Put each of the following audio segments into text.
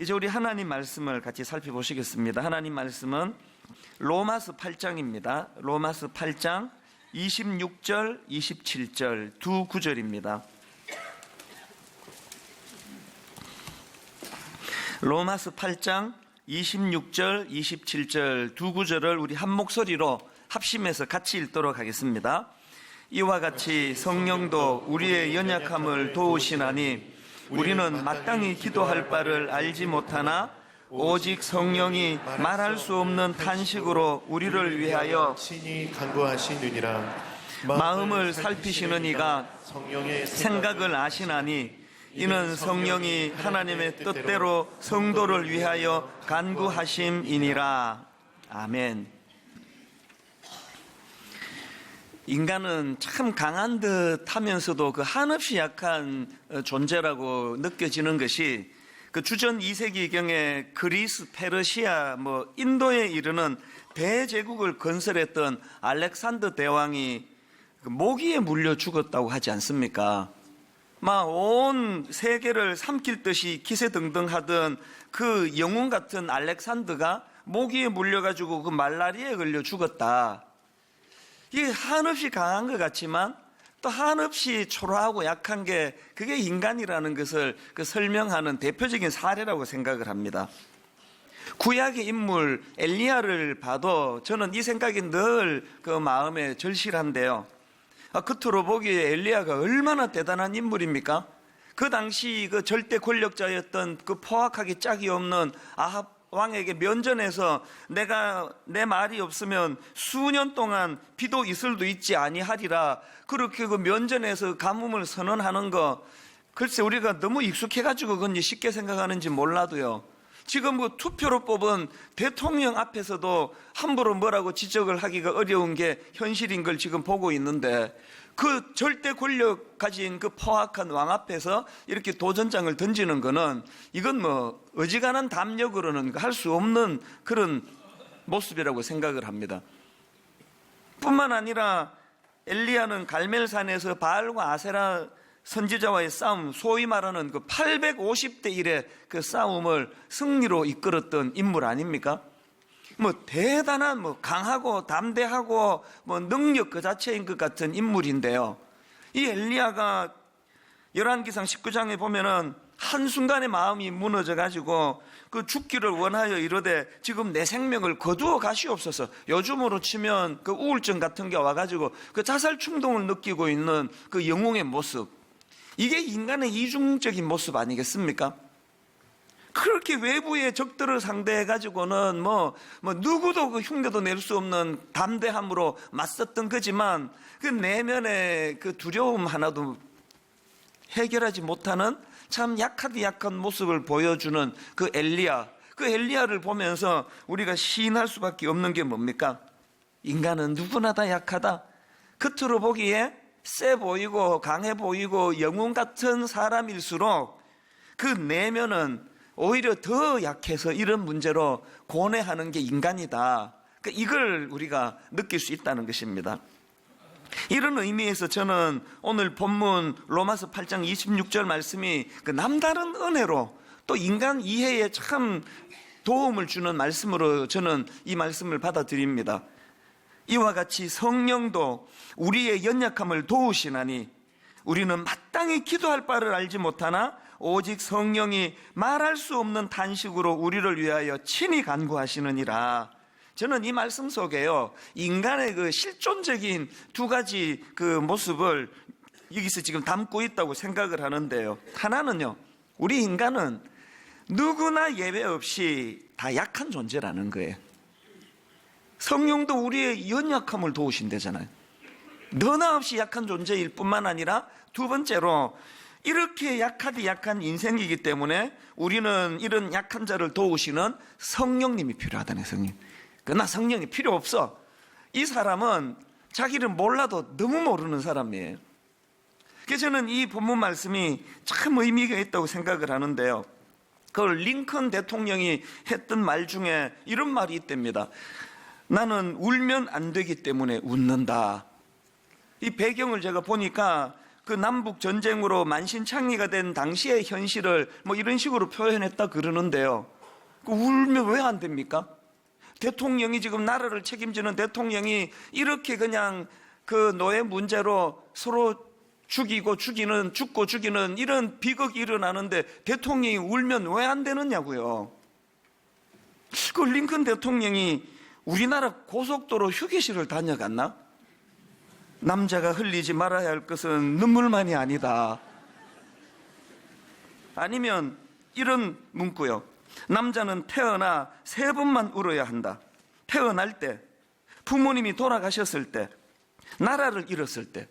이제 우리 하나님 말씀을 같이 살펴보시겠습니다. 하나님 말씀은 로마서 8장입니다. 로마서 8장 26절, 27절 두 구절입니다. 로마서 8장 26절, 27절 두 구절을 우리 한 목소리로 합심해서 같이 읽도록 하겠습니다. 이와 같이 성령도 우리의 연약함을 도우시나니 우리는 마땅히 기도할 바를 알지 못하나 오직 성령이 말할 수 없는 탄식으로 우리를 위하여 친히 간구하시느니라. 마음을 살피시는 이가 생각을 아시나니 이는 성령이 하나님의 뜻대로 성도를 위하여 간구하심이니라. 아멘. 인간은 참 강한 듯 하면서도 그 한없이 약한 존재라고 느껴지는 것이 그 주전 2세기경에 그리스, 페르시아, 인도에 이르는 대제국을 건설했던 알렉산더 대왕이 모기에 물려 죽었다고 하지 않습니까? 온 세계를 삼킬 듯이 기세등등하던 그 영웅 같은 알렉산더가 모기에 물려가지고 그 말라리아에 걸려 죽었다. 이게 한없이 강한 것 같지만 또 한없이 초라하고 약한 게 그게 인간이라는 것을 설명하는 대표적인 사례라고 생각을 합니다. 구약의 인물 엘리야를 봐도 저는 이 생각이 늘 그 마음에 절실한데요. 겉으로 보기에 엘리야가 얼마나 대단한 인물입니까? 그 당시 그 절대 권력자였던 그 포악하기 짝이 없는 아합 왕에게 면전에서 내 말이 없으면 수년 동안 비도 이슬도 있지 아니하리라, 그렇게 그 면전에서 가뭄을 선언하는 거, 글쎄 우리가 너무 익숙해가지고 그건 쉽게 생각하는지 몰라도요, 지금 그 투표로 뽑은 대통령 앞에서도 함부로 뭐라고 지적을 하기가 어려운 게 현실인 걸 지금 보고 있는데, 그 절대 권력 가진 그 포악한 왕 앞에서 이렇게 도전장을 던지는 거는 이건 어지간한 담력으로는 할 수 없는 그런 모습이라고 생각을 합니다. 뿐만 아니라 엘리야는 갈멜산에서 바알과 아세라 선지자와의 싸움, 소위 말하는 그 850대 1의 그 싸움을 승리로 이끌었던 인물 아닙니까? 대단한 강하고 담대하고 능력 그 자체인 것 같은 인물인데요. 이 엘리야가 열왕기상 19장에 보면은 한순간에 마음이 무너져 가지고 그 죽기를 원하여 이르되 지금 내 생명을 거두어 가시옵소서. 요즘으로 치면 그 우울증 같은 게 와가지고 그 자살 충동을 느끼고 있는 그 영웅의 모습, 이게 인간의 이중적인 모습 아니겠습니까? 그렇게 외부의 적들을 상대해 가지고는 누구도 그 흉내도 낼 수 없는 담대함으로 맞섰던 거지만 그 내면의 그 두려움 하나도 해결하지 못하는 참 약하디 약한 모습을 보여주는 그 엘리야를 보면서 우리가 시인할 수밖에 없는 게 뭡니까? 인간은 누구나 다 약하다. 겉으로 보기에 세 보이고 강해 보이고 영웅 같은 사람일수록 그 내면은 오히려 더 약해서 이런 문제로 고뇌하는 게 인간이다. 이걸 우리가 느낄 수 있다는 것입니다. 이런 의미에서 저는 오늘 본문 로마서 8장 26절 말씀이 그 남다른 은혜로 또 인간 이해에 참 도움을 주는 말씀으로 저는 이 말씀을 받아들입니다. 이와 같이 성령도 우리의 연약함을 도우시나니 우리는 마땅히 기도할 바를 알지 못하나 오직 성령이 말할 수 없는 탄식으로 우리를 위하여 친히 간구하시느니라. 저는 이 말씀 속에요, 인간의 그 실존적인 두 가지 그 모습을 여기서 지금 담고 있다고 생각을 하는데요. 하나는요, 우리 인간은 누구나 예외 없이 다 약한 존재라는 거예요. 성령도 우리의 연약함을 도우신다잖아요. 너나 없이 약한 존재일 뿐만 아니라 두 번째로 이렇게 약하디 약한 인생이기 때문에 우리는 이런 약한 자를 도우시는 성령님이 필요하다는, 성령. 그러나 성령이 필요 없어. 이 사람은 자기를 몰라도 너무 모르는 사람이에요. 그래서 저는 이 본문 말씀이 참 의미가 있다고 생각을 하는데요. 그걸 링컨 대통령이 했던 말 중에 이런 말이 있답니다. 나는 울면 안 되기 때문에 웃는다. 이 배경을 제가 보니까 그 남북 전쟁으로 만신창이가 된 당시의 현실을 뭐 이런 식으로 표현했다 그러는데요. 그 울면 왜 안 됩니까? 대통령이 지금 나라를 책임지는 대통령이 이렇게 그냥 그 노예 문제로 서로 죽고 죽이는 이런 비극이 일어나는데 대통령이 울면 왜 안 되느냐고요. 그 링컨 대통령이 우리나라 고속도로 휴게실을 다녀갔나? 남자가 흘리지 말아야 할 것은 눈물만이 아니다. 아니면 이런 문구요. 남자는 태어나 3번만 울어야 한다. 태어날 때, 부모님이 돌아가셨을 때, 나라를 잃었을 때.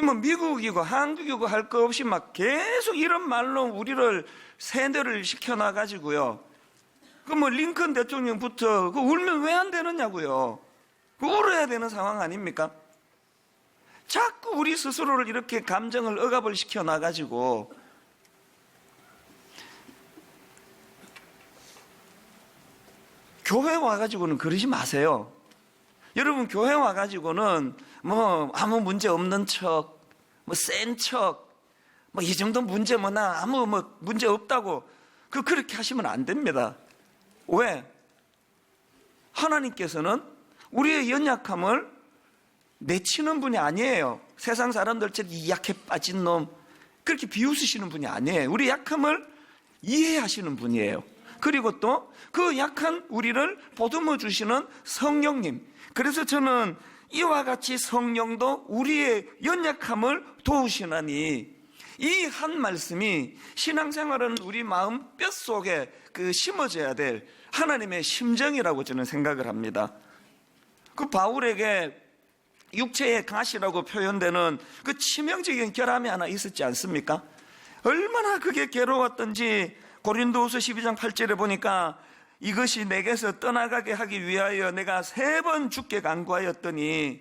뭐 미국이고 한국이고 할 거 없이 막 계속 이런 말로 우리를 세뇌를 시켜놔가지고요. 그 뭐 링컨 대통령부터 그 울면 왜 안 되느냐고요. 그 울어야 되는 상황 아닙니까? 자꾸 우리 스스로를 이렇게 감정을 억압을 시켜놔가지고 교회 와가지고는 그러지 마세요. 여러분 교회 와가지고는 뭐 아무 문제 없는 척, 뭐 센 척, 뭐 이 정도 문제 뭐나 아무 뭐 문제 없다고 그렇게 하시면 안 됩니다. 왜? 하나님께서는 우리의 연약함을 내치는 분이 아니에요. 세상 사람들처럼 이 약해 빠진 놈 그렇게 비웃으시는 분이 아니에요. 우리 약함을 이해하시는 분이에요. 그리고 또 그 약한 우리를 보듬어 주시는 성령님. 그래서 저는 이와 같이 성령도 우리의 연약함을 도우시나니 이 한 말씀이 신앙생활은 우리 마음 뼛속에 그 심어져야 될 하나님의 심정이라고 저는 생각을 합니다. 그 바울에게 육체의 가시라고 표현되는 그 치명적인 결함이 하나 있었지 않습니까? 얼마나 그게 괴로웠던지 고린도후서 12장 8절에 보니까 이것이 내게서 떠나가게 하기 위하여 내가 3번 죽게 간구하였더니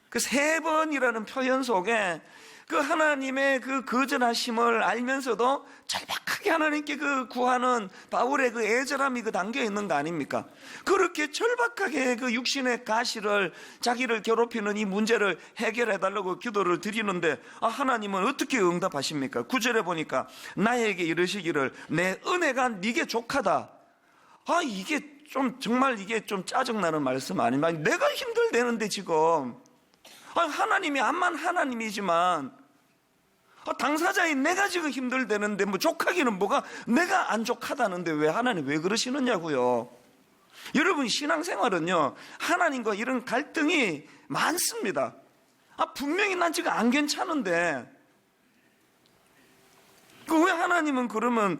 그 3번이라는 표현 속에 그 하나님의 그 거절하심을 알면서도 절박하게 하나님께 그 구하는 바울의 그 애절함이 그 담겨 있는 거 아닙니까? 그렇게 절박하게 그 육신의 가시를 자기를 괴롭히는 이 문제를 해결해 달라고 기도를 드리는데 하나님은 어떻게 응답하십니까? 9절에 보니까 나에게 이르시기를 내 은혜가 네게 족하다. 이게 좀 정말 이게 좀 짜증나는 말씀 아닙니까? 내가 힘들대는데 지금 하나님이 암만 하나님이지만 당사자인 내가 지금 힘들대는데 뭐 족하기는 뭐가 내가 안 족하다는데 왜 하나님 왜 그러시느냐고요. 여러분 신앙생활은요 하나님과 이런 갈등이 많습니다. 분명히 난 지금 안 괜찮은데 왜 하나님은 그러면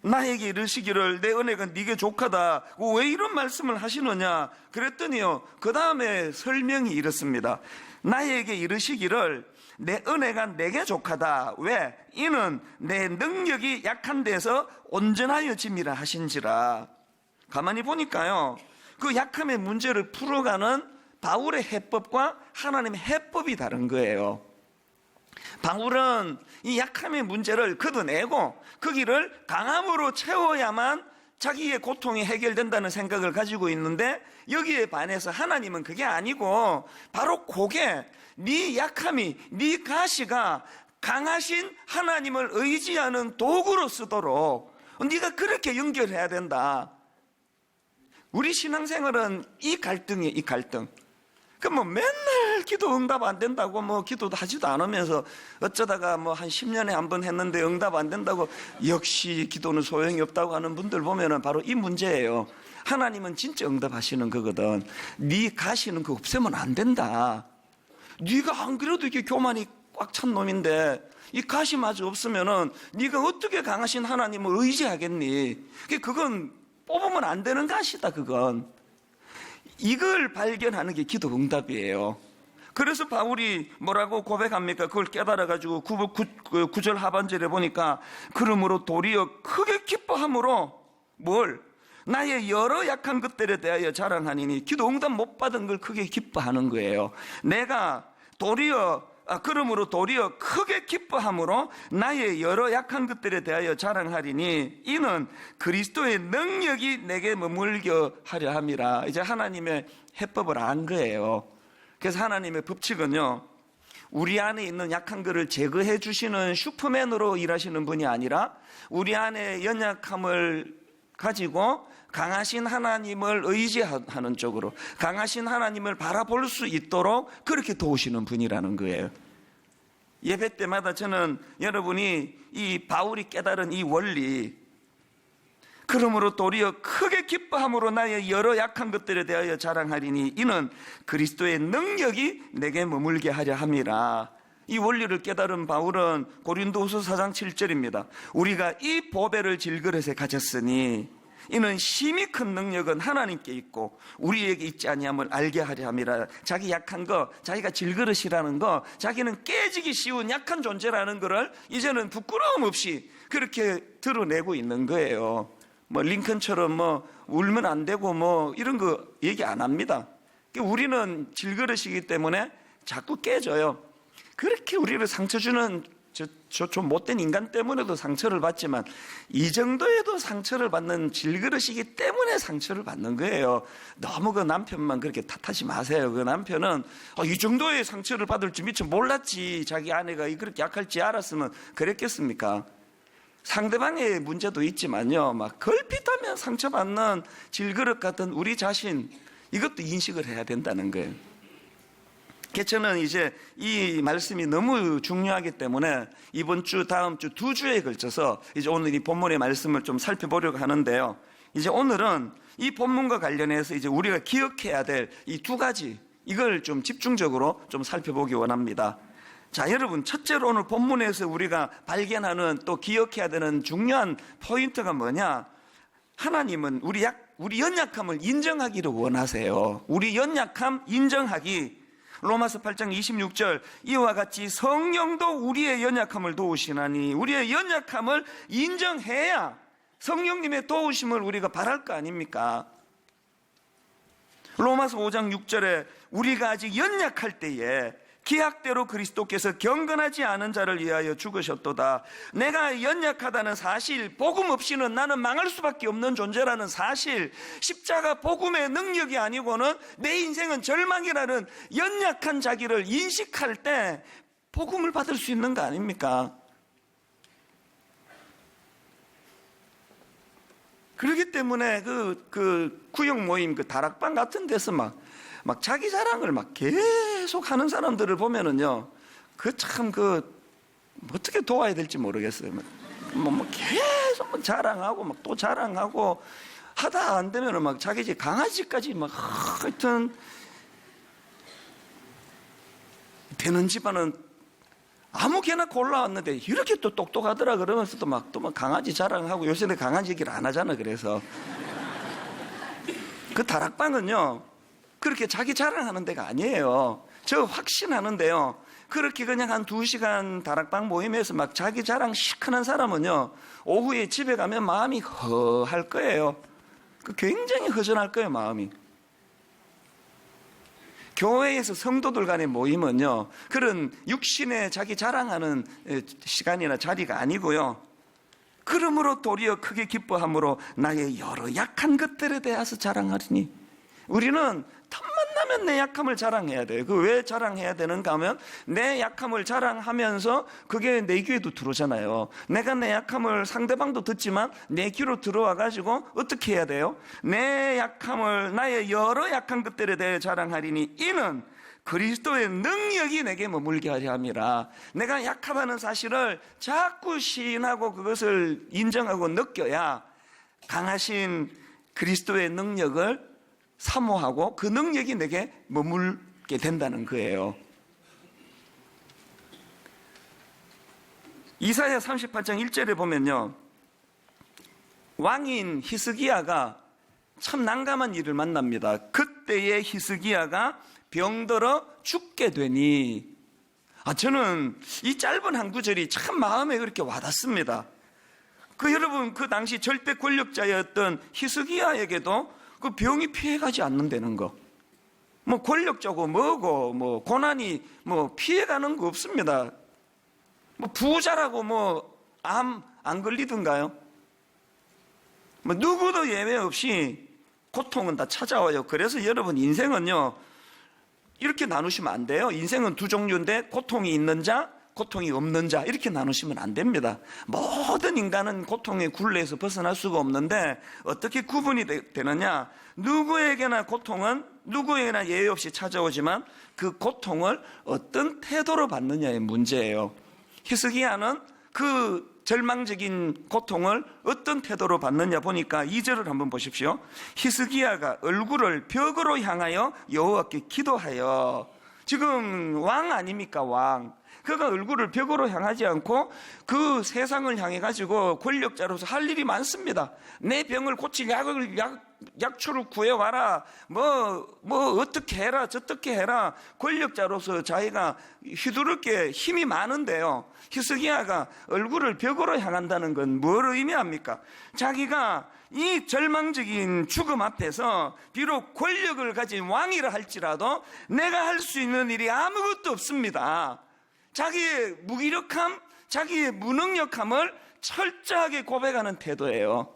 나에게 이르시기를 내 은혜가 네게 족하다 왜 이런 말씀을 하시느냐 그랬더니요 그 다음에 설명이 이렇습니다. 나에게 이르시기를 내 은혜가 내게 족하다. 왜? 이는 내 능력이 약한 데서 온전하여 짐이라 하신지라. 가만히 보니까요 그 약함의 문제를 풀어가는 바울의 해법과 하나님의 해법이 다른 거예요. 바울은 이 약함의 문제를 걷어내고 그 길을 강함으로 채워야만 자기의 고통이 해결된다는 생각을 가지고 있는데 여기에 반해서 하나님은 그게 아니고 바로 그게 네 약함이 네 가시가 강하신 하나님을 의지하는 도구로 쓰도록 네가 그렇게 연결해야 된다. 우리 신앙생활은 이 갈등이에요. 이 갈등. 뭐 맨날 기도 응답 안 된다고 뭐 기도도 하지도 않으면서 어쩌다가 뭐 한 10년에 한 번 했는데 응답 안 된다고 역시 기도는 소용이 없다고 하는 분들 보면은 바로 이 문제예요. 하나님은 진짜 응답하시는 거거든. 네 가시는 거 없애면 안 된다. 네가 안 그래도 이렇게 교만이 꽉 찬 놈인데 이 가시마저 없으면은 네가 어떻게 강하신 하나님을 의지하겠니? 그건 뽑으면 안 되는 가시다 그건. 이걸 발견하는 게 기도 응답이에요. 그래서 바울이 뭐라고 고백합니까? 그걸 깨달아가지고 9절 하반절에 보니까 그러므로 도리어 크게 기뻐함으로 뭘? 나의 여러 약한 것들에 대하여 자랑하니니 기도 응답 못 받은 걸 크게 기뻐하는 거예요. 내가 그러므로 도리어 크게 기뻐함으로 나의 여러 약한 것들에 대하여 자랑하리니 이는 그리스도의 능력이 내게 머물게 하려 함이라. 이제 하나님의 해법을 안 거예요. 그래서 하나님의 법칙은요 우리 안에 있는 약한 것을 제거해 주시는 슈퍼맨으로 일하시는 분이 아니라 우리 안에 연약함을 가지고 강하신 하나님을 의지하는 쪽으로, 강하신 하나님을 바라볼 수 있도록 그렇게 도우시는 분이라는 거예요. 예배 때마다 저는 여러분이 이 바울이 깨달은 이 원리, 그러므로 도리어 크게 기뻐함으로 나의 여러 약한 것들에 대하여 자랑하리니 이는 그리스도의 능력이 내게 머물게 하려 함이라. 이 원리를 깨달은 바울은 고린도후서 4장 7절입니다. 우리가 이 보배를 질그릇에 가졌으니 이는 심히 큰 능력은 하나님께 있고 우리에게 있지 아니함을 알게 하려 함이라. 자기 약한 거, 자기가 질그릇이라는 거, 자기는 깨지기 쉬운 약한 존재라는 거를 이제는 부끄러움 없이 그렇게 드러내고 있는 거예요. 뭐 링컨처럼 뭐 울면 안 되고 뭐 이런 거 얘기 안 합니다. 우리는 질그릇이기 때문에 자꾸 깨져요. 그렇게 우리를 상처 주는 저 좀 못된 인간 때문에도 상처를 받지만 이 정도에도 상처를 받는 질그릇이기 때문에 상처를 받는 거예요. 너무 그 남편만 그렇게 탓하지 마세요. 그 남편은 이 정도의 상처를 받을 줄 미처 몰랐지. 자기 아내가 그렇게 약할지 알았으면 그랬겠습니까? 상대방의 문제도 있지만요, 막 걸핏하면 상처받는 질그릇 같은 우리 자신, 이것도 인식을 해야 된다는 거예요. 저는 이제 이 말씀이 너무 중요하기 때문에 이번 주, 다음 주 2주에 걸쳐서 이제 오늘 이 본문의 말씀을 좀 살펴보려고 하는데요. 이제 오늘은 이 본문과 관련해서 이제 우리가 기억해야 될 이 2가지, 이걸 좀 집중적으로 좀 살펴보기 원합니다. 자, 여러분, 첫째로 오늘 본문에서 우리가 발견하는 또 기억해야 되는 중요한 포인트가 뭐냐? 하나님은 우리 연약함을 인정하기를 원하세요. 우리 연약함 인정하기. 로마서 8장 26절, 이와 같이 성령도 우리의 연약함을 도우시나니, 우리의 연약함을 인정해야 성령님의 도우심을 우리가 바랄 거 아닙니까? 로마서 5장 6절에 우리가 아직 연약할 때에 기약대로 그리스도께서 경건하지 않은 자를 위하여 죽으셨도다. 내가 연약하다는 사실, 복음 없이는 나는 망할 수밖에 없는 존재라는 사실, 십자가 복음의 능력이 아니고는 내 인생은 절망이라는 연약한 자기를 인식할 때 복음을 받을 수 있는 거 아닙니까? 그렇기 때문에 그 구역 모임, 그 다락방 같은 데서 막 자기 자랑을 막 계속 하는 사람들을 보면은요, 어떻게 도와야 될지 모르겠어요. 계속 자랑하고 또 자랑하고 하다 안 되면은 막 자기 집 강아지까지 하여튼 되는 집안은 아무개나 골라왔는데 이렇게 또 똑똑하더라 그러면서 또 막 강아지 자랑하고, 요새는 강아지 얘기를 안 하잖아. 그래서 그 다락방은요, 그렇게 자기 자랑하는 데가 아니에요. 저 확신하는데요, 그렇게 그냥 한 2시간 다락방 모임에서 막 자기 자랑 시큰한 사람은요, 오후에 집에 가면 마음이 허할 거예요. 굉장히 허전할 거예요, 마음이. 교회에서 성도들 간의 모임은요, 그런 육신의 자기 자랑하는 시간이나 자리가 아니고요, 그러므로 도리어 크게 기뻐함으로 나의 여러 약한 것들에 대해서 자랑하리니. 우리는 틈만 나면 내 약함을 자랑해야 돼요. 왜 자랑해야 되는가 하면 내 약함을 자랑하면서 그게 내 귀에도 들어오잖아요. 내가 내 약함을 상대방도 듣지만 내 귀로 들어와 가지고 어떻게 해야 돼요? 내 약함을, 나의 여러 약한 것들에 대해 자랑하리니 이는 그리스도의 능력이 내게 머물게 하려 함이라. 내가 약하다는 사실을 자꾸 시인하고 그것을 인정하고 느껴야 강하신 그리스도의 능력을 사모하고 그 능력이 내게 머물게 된다는 거예요. 이사야 38장 1절에 보면요, 왕인 히스기야가 참 난감한 일을 만납니다. 그때의 히스기야가 병들어 죽게 되니, 저는 이 짧은 한 구절이 참 마음에 그렇게 와닿습니다. 여러분, 그 당시 절대 권력자였던 히스기야에게도 그 병이 피해가지 않는다는 거, 권력자고 뭐고 고난이 피해가는 거 없습니다. 부자라고 암 안 걸리던가요? 누구도 예외 없이 고통은 다 찾아와요. 그래서 여러분, 인생은요, 이렇게 나누시면 안 돼요. 인생은 두 종류인데 고통이 있는 자, 고통이 없는 자 이렇게 나누시면 안 됩니다. 모든 인간은 고통의 굴레에서 벗어날 수가 없는데 어떻게 구분이 되느냐? 누구에게나 고통은 누구에게나 예외 없이 찾아오지만 그 고통을 어떤 태도로 받느냐의 문제예요. 히스기야는 그 절망적인 고통을 어떤 태도로 받느냐 보니까 2절을 한번 보십시오. 히스기야가 얼굴을 벽으로 향하여 여호와께 기도하여, 지금 왕 아닙니까? 왕. 그가 얼굴을 벽으로 향하지 않고 그 세상을 향해 가지고 권력자로서 할 일이 많습니다. 내 병을 고칠 약초를 구해와라. 뭐 어떻게 해라 저떻게 해라. 권력자로서 자기가 휘두를 게 힘이 많은데요, 히스기야가 얼굴을 벽으로 향한다는 건 뭘 의미합니까? 자기가 이 절망적인 죽음 앞에서 비록 권력을 가진 왕이라 할지라도 내가 할 수 있는 일이 아무것도 없습니다. 자기의 무기력함, 자기의 무능력함을 철저하게 고백하는 태도예요.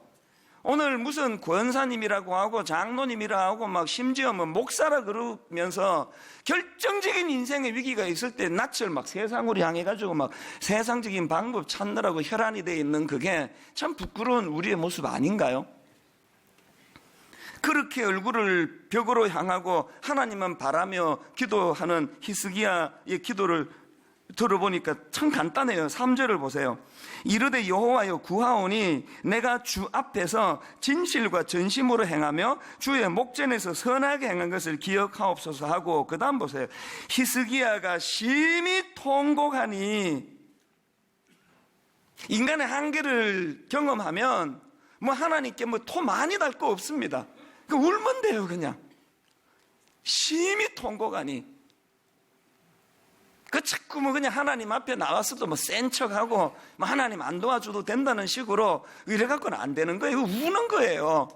오늘 무슨 권사님이라고 하고 장로님이라고 하고 막 심지어 뭐 목사라 그러면서 결정적인 인생의 위기가 있을 때 낯을 막 세상으로 향해 가지고 막 세상적인 방법 찾느라고 혈안이 되어 있는 그게 참 부끄러운 우리의 모습 아닌가요? 그렇게 얼굴을 벽으로 향하고 하나님은 바라며 기도하는 히스기야의 기도를 들어보니까 참 간단해요. 3절을 보세요. 이르되 여호와여 구하오니 내가 주 앞에서 진실과 전심으로 행하며 주의 목전에서 선하게 행한 것을 기억하옵소서 하고, 그 다음 보세요. 히스기야가 심히 통곡하니. 인간의 한계를 경험하면 뭐 하나님께 뭐 토 많이 달 거 없습니다. 울면 돼요. 그냥 심히 통곡하니. 자꾸 뭐 그냥 하나님 앞에 나왔어도 뭐 센 척하고 뭐 하나님 안 도와줘도 된다는 식으로 이래갖고는 안 되는 거예요. 우는 거예요.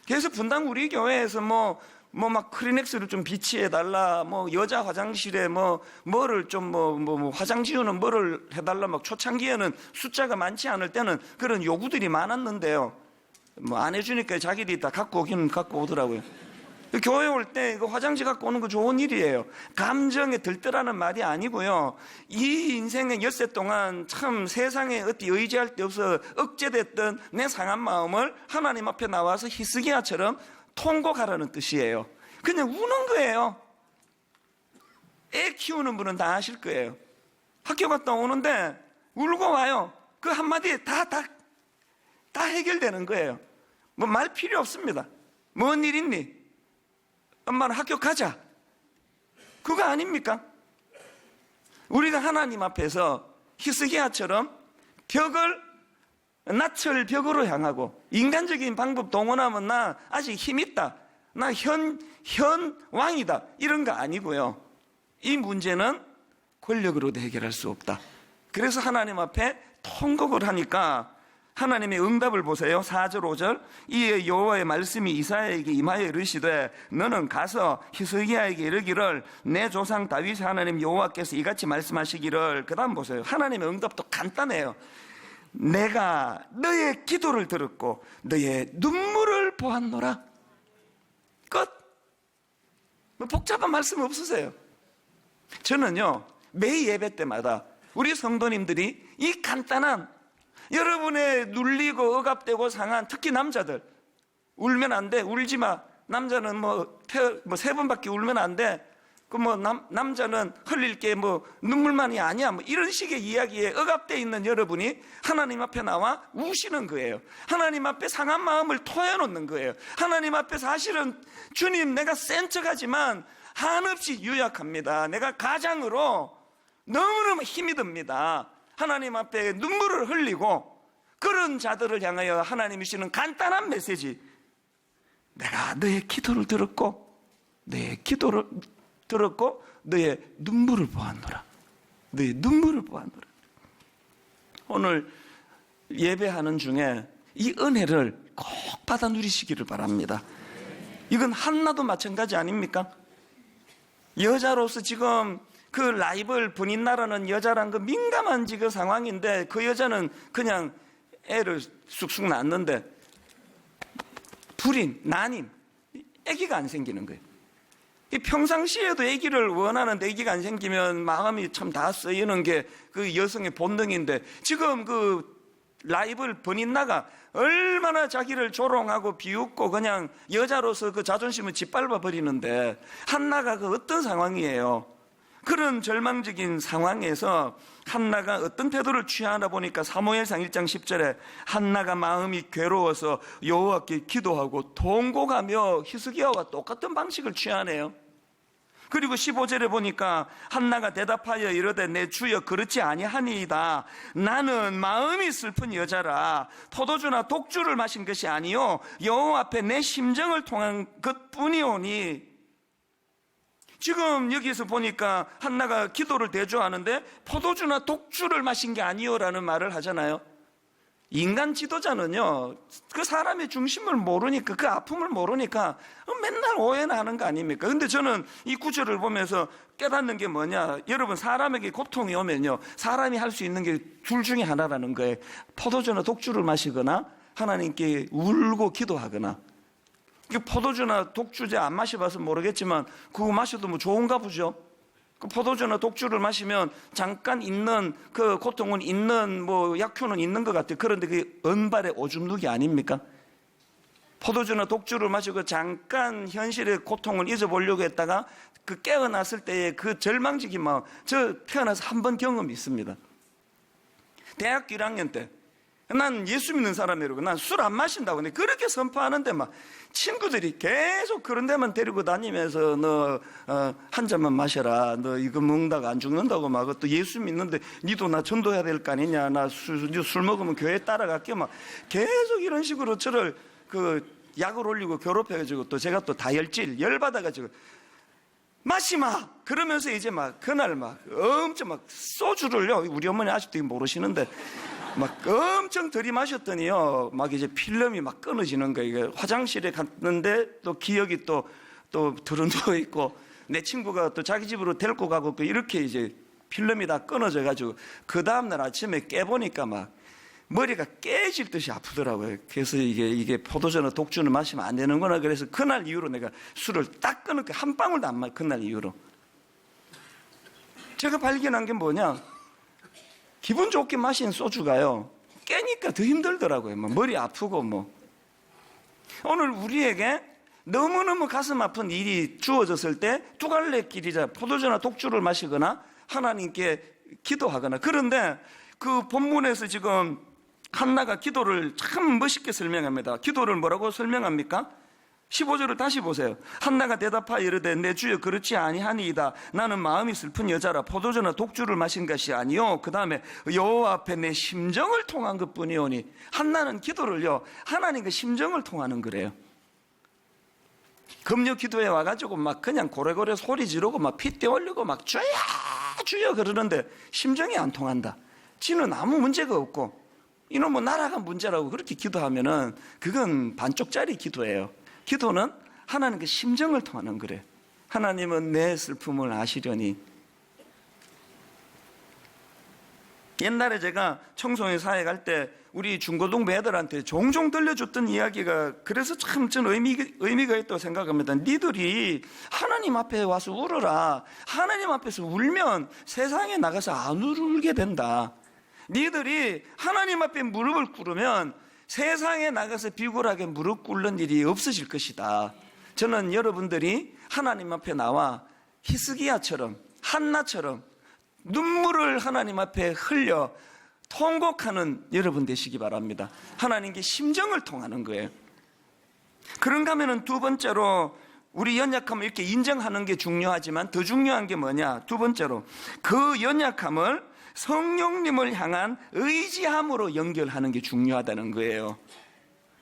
그래서 분당 우리 교회에서 막 크리넥스를 좀 비치해달라, 뭐 여자 화장실에 뭐를 좀 화장 지우는 뭐를 해달라, 막 초창기에는 숫자가 많지 않을 때는 그런 요구들이 많았는데요. 뭐 안 해주니까 자기들이 다 갖고 오기는 갖고 오더라고요. 교회 올 때 이거 화장지 갖고 오는 거 좋은 일이에요. 감정에 들떠라는 말이 아니고요. 이 인생의 엿새 동안 참 세상에 어디 의지할 데 없어 억제됐던 내 상한 마음을 하나님 앞에 나와서 히스기야처럼 통곡하라는 뜻이에요. 그냥 우는 거예요. 애 키우는 분은 다 아실 거예요. 학교 갔다 오는데 울고 와요. 그 한마디에 다 해결되는 거예요. 뭐 말 필요 없습니다. 뭔 일 있니? 엄마는 학교 가자. 그거 아닙니까? 우리가 하나님 앞에서 히스기야처럼 낯을 벽으로 향하고 인간적인 방법 동원하면 나 아직 힘 있다, 나 현 왕이다, 이런 거 아니고요. 이 문제는 권력으로도 해결할 수 없다. 그래서 하나님 앞에 통곡을 하니까 하나님의 응답을 보세요. 4절 5절. 이에 여호와의 말씀이 이사야에게 임하여 이르시되 너는 가서 히스기야에게 이르기를 내 조상 다윗의 하나님 여호와께서 이같이 말씀하시기를. 그 다음 보세요. 하나님의 응답도 간단해요. 내가 너의 기도를 들었고 너의 눈물을 보았노라. 끝. 뭐 복잡한 말씀 없으세요. 저는요 매 예배 때마다 우리 성도님들이 이 간단한, 여러분의 눌리고 억압되고 상한, 특히 남자들 울면 안 돼, 울지 마. 남자는 세 번밖에 울면 안 돼. 남자는 흘릴 게 눈물만이 아니야. 이런 식의 이야기에 억압되어 있는 여러분이 하나님 앞에 나와 우시는 거예요. 하나님 앞에 상한 마음을 토해놓는 거예요. 하나님 앞에 사실은 주님 내가 센 척하지만 한없이 유약합니다. 내가 가장으로 너무너무 힘이 듭니다. 하나님 앞에 눈물을 흘리고 그런 자들을 향하여 하나님이 주시는 간단한 메시지. 내가 너의 기도를 들었고 너의 눈물을 보았노라. 너의 눈물을 보았노라. 오늘 예배하는 중에 이 은혜를 꼭 받아 누리시기를 바랍니다. 이건 한나도 마찬가지 아닙니까? 여자로서 지금 그 라이벌 분인나라는 여자란 그 민감한 지금 상황인데 그 여자는 그냥 애를 쑥쑥 낳았는데 불임, 난임, 아기가 안 생기는 거예요. 이 평상시에도 아기를 원하는데 아기가 안 생기면 마음이 참 다 쓰이는 게 그 여성의 본능인데, 지금 그 라이벌 버닌나가 얼마나 자기를 조롱하고 비웃고 그냥 여자로서 그 자존심을 짓밟아 버리는데, 한나가 그 어떤 상황이에요? 그런 절망적인 상황에서 한나가 어떤 태도를 취하나 보니까 사무엘상 1장 10절에 한나가 마음이 괴로워서 여호와께 기도하고 통곡하며 히스기야와 똑같은 방식을 취하네요. 그리고 15절에 보니까 한나가 대답하여 이르되 내 주여 그렇지 아니하니이다. 나는 마음이 슬픈 여자라. 포도주나 독주를 마신 것이 아니요 여호와 앞에 내 심정을 통한 것뿐이오니. 지금 여기서 보니까 한나가 기도를 대조하는데 포도주나 독주를 마신 게 아니요라는 말을 하잖아요. 인간 지도자는요, 그 사람의 중심을 모르니까, 그 아픔을 모르니까 맨날 오해나 하는 거 아닙니까? 근데 저는 이 구절을 보면서 깨닫는 게 뭐냐, 여러분, 사람에게 고통이 오면요, 사람이 할 수 있는 게 둘 중에 하나라는 거예요. 포도주나 독주를 마시거나 하나님께 울고 기도하거나. 포도주나 독주제 안 마셔봐서 모르겠지만 그거 마셔도 뭐 좋은가 보죠. 그 포도주나 독주를 마시면 잠깐 있는 그 고통은 있는, 뭐 약효는 있는 것 같아요. 그런데 그게 은발의 오줌 누기 아닙니까? 포도주나 독주를 마시고 잠깐 현실의 고통을 잊어보려고 했다가 그 깨어났을 때의 그 절망적인 마음, 저 태어나서 한 번 경험이 있습니다. 대학교 1학년 때 난 예수 믿는 사람이라고 난 술 안 마신다고 근데 그렇게 선포하는데 막 친구들이 계속 그런 데만 데리고 다니면서 너 한 잔만 마셔라, 너 이거 먹다가 안 죽는다고 막, 또 예수 믿는데 니도 나 전도해야 될 거 아니냐, 나 술 먹으면 교회 따라갈게, 막 계속 이런 식으로 저를 그 약을 올리고 괴롭혀가지고, 또 제가 또 다혈질 열받아가지고 마시마 그러면서 이제 막 그날 막 엄청 막 소주를요, 우리 어머니 아직도 모르시는데 막 엄청 들이마셨더니요, 막 이제 필름이 막 끊어지는 거예요. 화장실에 갔는데 또 기억이 또 드러누워 있고, 내 친구가 또 자기 집으로 데리고 가고 이렇게 이제 필름이 다 끊어져 가지고 그 다음날 아침에 깨보니까 막 머리가 깨질 듯이 아프더라고요. 그래서 이게 포도주나 독주는 마시면 안 되는구나. 그래서 그날 이후로 내가 술을 딱 끊었고 한 방울도 안 마셔. 그날 이후로 제가 발견한 게 뭐냐, 기분 좋게 마신 소주가요, 깨니까 더 힘들더라고요. 뭐 머리 아프고 뭐. 오늘 우리에게 너무너무 가슴 아픈 일이 주어졌을 때 두 갈래 길이자 포도주나 독주를 마시거나 하나님께 기도하거나. 그런데 그 본문에서 지금 한나가 기도를 참 멋있게 설명합니다. 기도를 뭐라고 설명합니까? 15절을 다시 보세요. 한나가 대답하여 이르되 내 주여 그렇지 아니하니이다. 나는 마음이 슬픈 여자라. 포도주나 독주를 마신 것이 아니요 그 다음에 여호와 앞에 내 심정을 통한 것뿐이오니. 한나는 기도를요, 하나님과 심정을 통하는 거래요. 금요 기도에 와가지고 막 그냥 고래고래 소리 지르고 막 핏대 올리고 막 주여 주여 그러는데 심정이 안 통한다. 지는 아무 문제가 없고 이놈은 나라가 문제라고 그렇게 기도하면은 그건 반쪽짜리 기도예요. 기도는 하나님께 심정을 통하는 거래. 하나님은 내 슬픔을 아시려니. 옛날에 제가 청소년 사회 갈 때 우리 중고등부 애들한테 종종 들려줬던 이야기가, 그래서 참 저는 의미가 있다고 생각합니다. 니들이 하나님 앞에 와서 울어라. 하나님 앞에서 울면 세상에 나가서 안 울게 된다. 니들이 하나님 앞에 무릎을 꿇으면 세상에 나가서 비굴하게 무릎 꿇는 일이 없어질 것이다. 저는 여러분들이 하나님 앞에 나와 히스기야처럼, 한나처럼 눈물을 하나님 앞에 흘려 통곡하는 여러분 되시기 바랍니다. 하나님께 심정을 통하는 거예요. 그런가 하면은 두 번째로, 우리 연약함을 이렇게 인정하는 게 중요하지만 더 중요한 게 뭐냐, 두 번째로 그 연약함을 성령님을 향한 의지함으로 연결하는 게 중요하다는 거예요.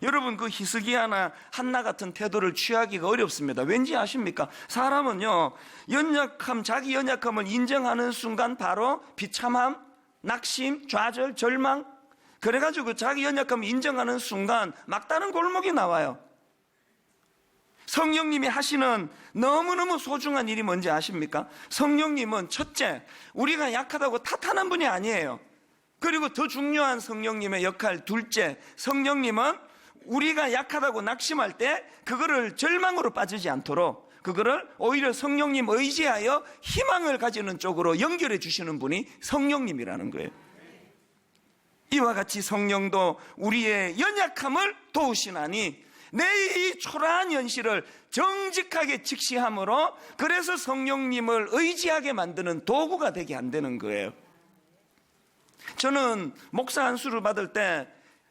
여러분, 그 히스기야나 한나 같은 태도를 취하기가 어렵습니다. 왠지 아십니까? 사람은요, 자기 연약함을 인정하는 순간 바로 비참함, 낙심, 좌절, 절망, 그래가지고 자기 연약함을 인정하는 순간 막다른 골목이 나와요. 성령님이 하시는 너무너무 소중한 일이 뭔지 아십니까? 성령님은 첫째, 우리가 약하다고 탓하는 분이 아니에요. 그리고 더 중요한 성령님의 역할, 둘째, 성령님은 우리가 약하다고 낙심할 때 그거를 절망으로 빠지지 않도록 그거를 오히려 성령님 의지하여 희망을 가지는 쪽으로 연결해 주시는 분이 성령님이라는 거예요. 이와 같이 성령도 우리의 연약함을 도우시나니 내 이 초라한 현실을 정직하게 직시함으로 그래서 성령님을 의지하게 만드는 도구가 되게 안 되는 거예요. 저는 목사 안수를 받을 때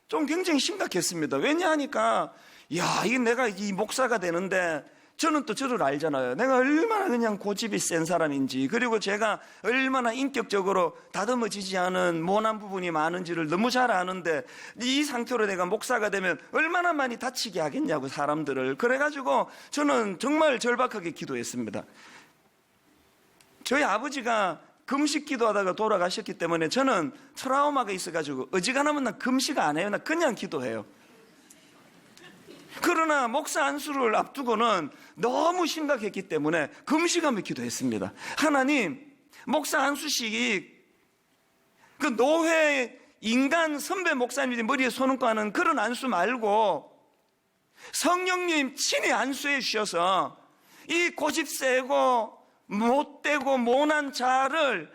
좀 굉장히 심각했습니다. 왜냐하니까 이게 내가 이 목사가 되는데 저는 또 저를 알잖아요. 내가 얼마나 그냥 고집이 센 사람인지, 그리고 제가 얼마나 인격적으로 다듬어지지 않은 모난 부분이 많은지를 너무 잘 아는데 이 상태로 내가 목사가 되면 얼마나 많이 다치게 하겠냐고 사람들을. 그래가지고 저는 정말 절박하게 기도했습니다. 저희 아버지가 금식 기도하다가 돌아가셨기 때문에 저는 트라우마가 있어가지고 어지간하면 나 금식 안 해요. 나 그냥 기도해요. 그러나 목사 안수를 앞두고는 너무 심각했기 때문에 금식하며 기도했습니다. 하나님, 목사 안수식이 그 노회 인간 선배 목사님들이 머리에 손얹고 하는 그런 안수 말고 성령님 친히 안수해 주셔서 이 고집 세고 못되고 모난 자를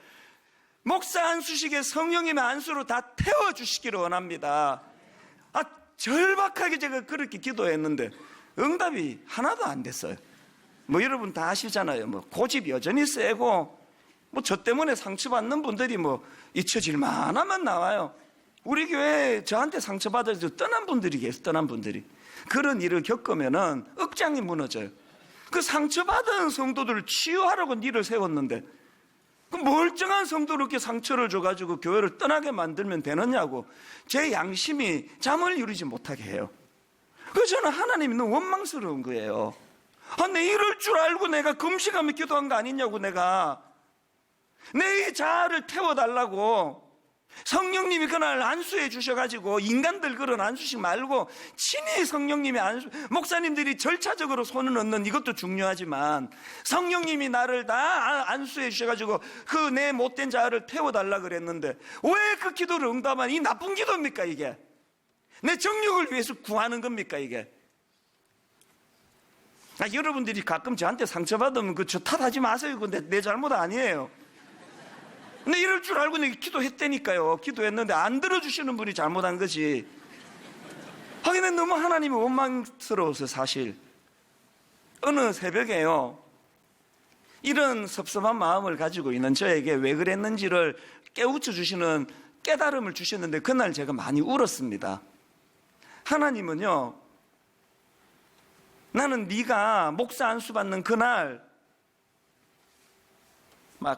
목사 안수식의 성령님의 안수로 다 태워주시기를 원합니다. 절박하게 제가 그렇게 기도했는데 응답이 하나도 안 됐어요. 여러분 다 아시잖아요. 고집 여전히 세고 저 때문에 상처받는 분들이 잊혀질 만하면 나와요. 우리 교회에 저한테 상처받아서 떠난 분들이 계세요. 떠난 분들이. 그런 일을 겪으면은 억장이 무너져요. 그 상처받은 성도들을 치유하라고 일을 세웠는데 그 멀쩡한 성도를 이렇게 상처를 줘가지고 교회를 떠나게 만들면 되느냐고 제 양심이 잠을 이루지 못하게 해요. 그래서 저는 하나님이 너무 원망스러운 거예요. 내 이럴 줄 알고 내가 금식하며 기도한 거 아니냐고. 내가 내 이 자아를 태워달라고 성령님이 그날 안수해 주셔가지고 인간들 그런 안수식 말고 친히 성령님이 안수, 목사님들이 절차적으로 손을 얹는 이것도 중요하지만 성령님이 나를 다 안수해 주셔가지고 그 내 못된 자아를 태워달라 그랬는데 왜 그 기도를 응답한 이 나쁜 기도입니까? 이게 내 정욕을 위해서 구하는 겁니까? 이게 여러분들이 가끔 저한테 상처받으면 저 탓하지 마세요. 그거 내 잘못 아니에요. 근데 이럴 줄 알고 내가 기도했다니까요. 기도했는데 안 들어주시는 분이 잘못한 거지. 하긴 너무 하나님이 원망스러워서 사실 어느 새벽에요, 이런 섭섭한 마음을 가지고 있는 저에게 왜 그랬는지를 깨우쳐 주시는 깨달음을 주셨는데 그날 제가 많이 울었습니다. 하나님은요, 나는 네가 목사 안수 받는 그날